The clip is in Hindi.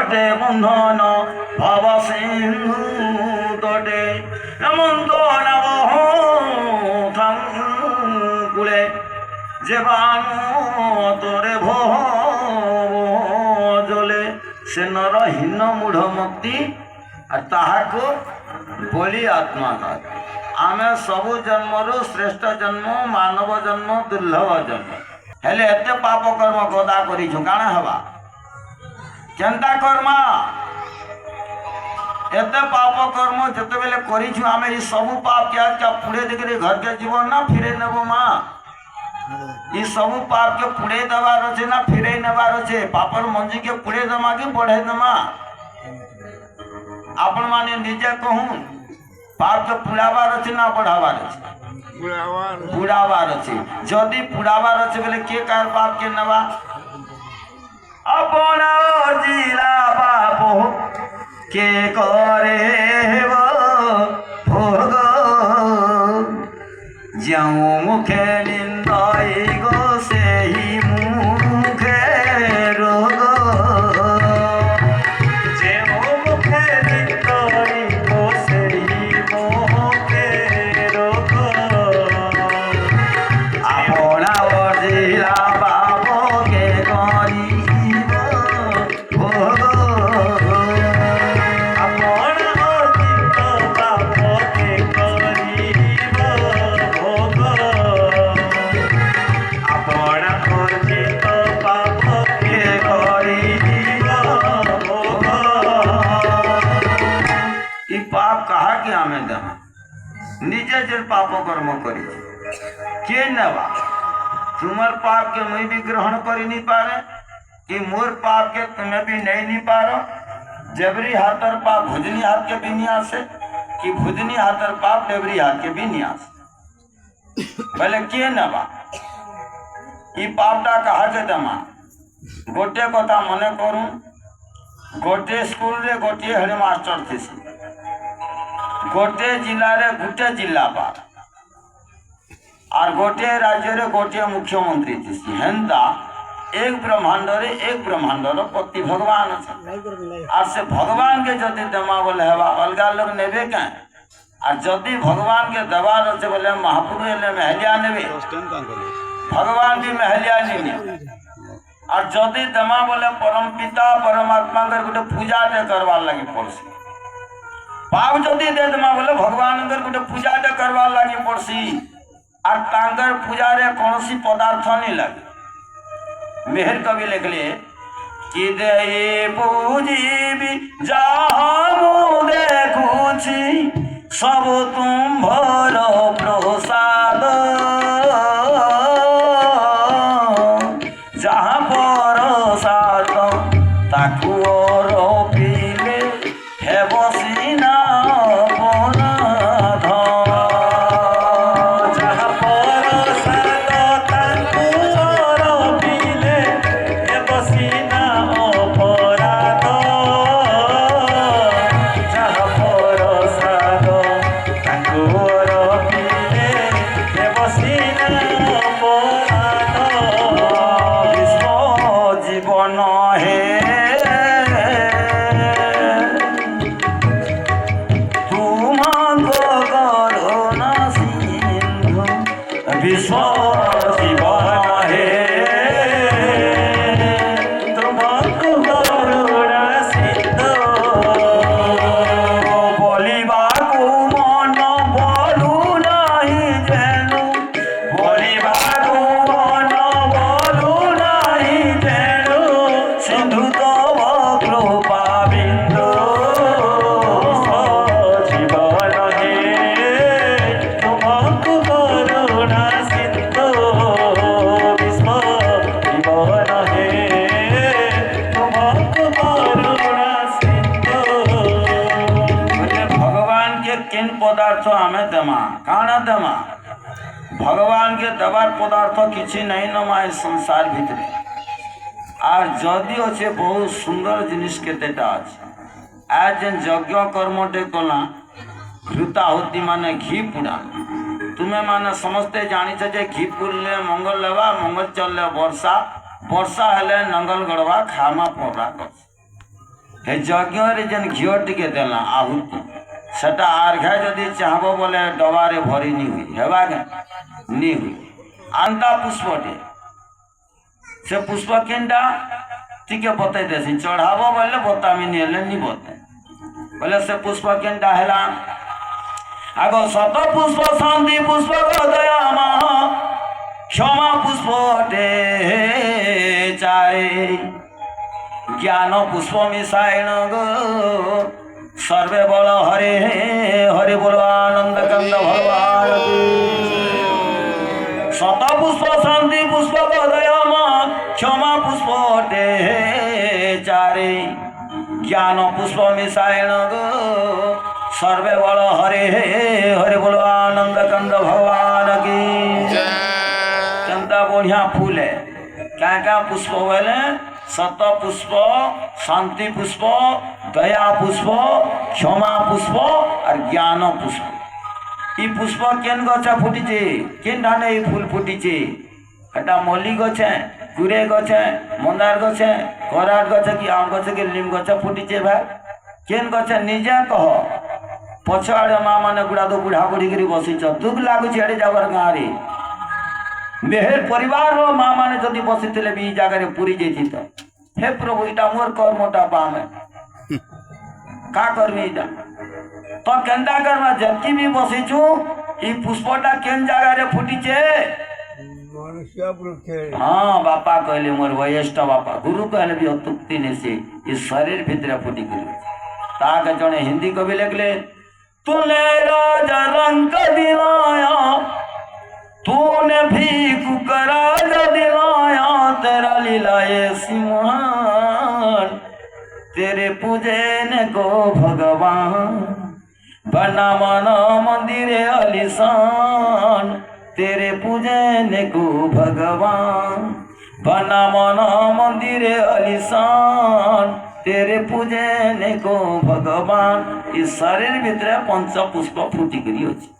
ঘটে বন্ধন ভব সিন্ধু তটে এমন্ত নব কুলে যে বানু তোরে জলে সে নরহীন মূঢ় মুক্তি আর তাহাকে বলি আত্মা কাজ ଆମେ ସବୁ ଜନ୍ମରୁ ଶ୍ରେଷ୍ଠ ଜନ୍ମ ମାନବ ଜନ୍ମ ଦୁର୍ଲଭ ଜନ୍ମ ହେଲେ ଏତେ ପାପ କର୍ମ ଗଦା କରିଛୁ କାଣା ହେବା କେନ୍ତା କର୍ମା ଏତେ ପାପ କର୍ମ ଯେତେବେଳେ କରିଛୁ ଆମେ ଏ ସବୁ ପାପ କେ ପୁଡ଼େଇ ଦେଇକରି ଘରକେ ଯିବ ନା ଫିରେଇ ନେବ ମା ଏ ସବୁ ପାପକେ ପୁଡ଼େଇ ଦେବାର ଅଛେ ନା ଫିରେଇ ନେବାର ଅଛେ ପାପର ମଞ୍ଜିକେ ପୁଡ଼େଇ ଦେମା କି ବଢ଼େଇ ଦେମା ଆପଣମାନେ ନିଜେ କହୁନ୍ पाप के पुड़ाबार अच्छे ना बढ़ाबार अच्छे पुड़ाबार अच्छे जदि पुड़ाबार अच्छे बोले के कार पाप के नवा अपना जिला पापो के करे भोग जाऊं मुखे निंदाई गो से ही मुखे रोग निजे जे पाप कर्म करी के नवा तुम्हार पाप के मुई भी ग्रहण करी नहीं पारे कि मोर पाप के तुम्हें भी नहीं पारो जबरी हाथर पाप भुजनी हाथ के भी नहीं आसे कि भुजनी हाथर पाप जबरी हाथ के भी नहीं आसे बोले के नवा ई पापटा कहा के दमा गोटे कथा मने करूं गोटे स्कूल रे गोटे हेडमास्टर थी गोटे जिले रे गोटे जिलापाल और गोटे राज्य रे गोटे मुख्यमंत्री थी हेन्ता एक ब्रह्मांड रे एक ब्रह्मांड पति भगवान अच्छे और से भगवान के जदि दमा बोले हवा अलग लोग नेबे क्या और जदि भगवान के दबार अच्छे बोले महापुरुष हेले महलिया नेबे भगवान भी महलिया नहीं और जदि दमा बोले परम पिता परमात्मा कर गोटे पूजा टे करवार लगी पड़सी पाप जदि दे दमा बोले भगवान गोटे पूजा टे करवार लगी पड़सी और तांकर पूजा रे कौनसी पदार्थ नहीं लगे मेहर कवि लिखले कि दे पूजीबी जाहु देखुछि सब तुम्भर प्रसाद जहाँ प्रसाद ताकु और पीले है बसीना भगवान के दबार पदार्थ किसी नहीं नमा संसार भितर और जदि अच्छे बहुत सुंदर जिनिस केतेटा अच्छे आज जेन यज्ञ कर्मटे कला घृताहुति माने घी पुड़ा तुम्हें माने समस्ते जानिछ जे घी पुड़ले मंगल लेवा मंगल चलले वर्षा वर्षा हेले नंगल गड़वा खामा पड़ा कर हे यज्ञ जेन घीओ टिके देला आहुति सेटा अर्घ्य जदि चाहब बोले डबारे भरी नी हुई हेबा के नी हुई आंता पुष्पटे से पुष्प केनटा टिके बतई देसी चढ़ाब बोले बतामी नेले नी बते बोले से पुष्प केनटा हेला आगो शत पुष्प शांति पुष्प दया महा क्षमा पुष्पटे चारे ज्ञान पुष्प मिसाइण गो सर्वे बल हरे हरे बोलो आनंद कंद भगवान शत पुष्प शांति पुष्प दयाम क्षमा पुष्पटे चारे ज्ञान पुष्प मिसाइण गो सर्वे बल हरे हरे बोलो आनंद कंद भगवान की केनता बढ़िया फूल है क्या क्या पुष्प बोले शत पुष्प शांति पुष्प दया पुष्प क्षमा पुष्प और ज्ञान पुष्प ई पुष्प केन गछा फुटिचे केन ढाने ई फूल फुटिचे एटा मल्ली गछे गुरे गछे मंदार गछे कराट गछे कि आम गछे कि नीम गछे फुटिचे भाई केन गछे निजे कह पछाड़े माँ माने गुड़ा दो बुढ़ा बुढ़ी करी बसिच दुख लागुଛି एडे जाबर गाँ रे मेहर परिवार रो माँ माने जदि बसिथिले भी जगह पूरी जेथि तो हे प्रभु इटा मोर कर्मटा पामे का करमी इटा तो केंदा करवा जबकि भी बसिछु ई पुष्पटा केन जगह रे फुटिचे मनुष्य वृक्ष हां बापा कहले मोर वयस्ठ बापा गुरु कहले भी अतुक्ति ने से ई शरीर भीतर फुटी गेल ताके जने हिंदी कवि लिखले तूने राजा रंग दिलाया तूने भी कुकराज दिलाया तेरा लीलाए सिमहान तेरे पूजन को भगवान बना मना मंदिर आलिशान तेरे पूजन को भगवान बना मना मंदिर आलिशान तेरे पूजन को भगवान इस शरीर भीतर पंच पुष्प फुटिक अच्छी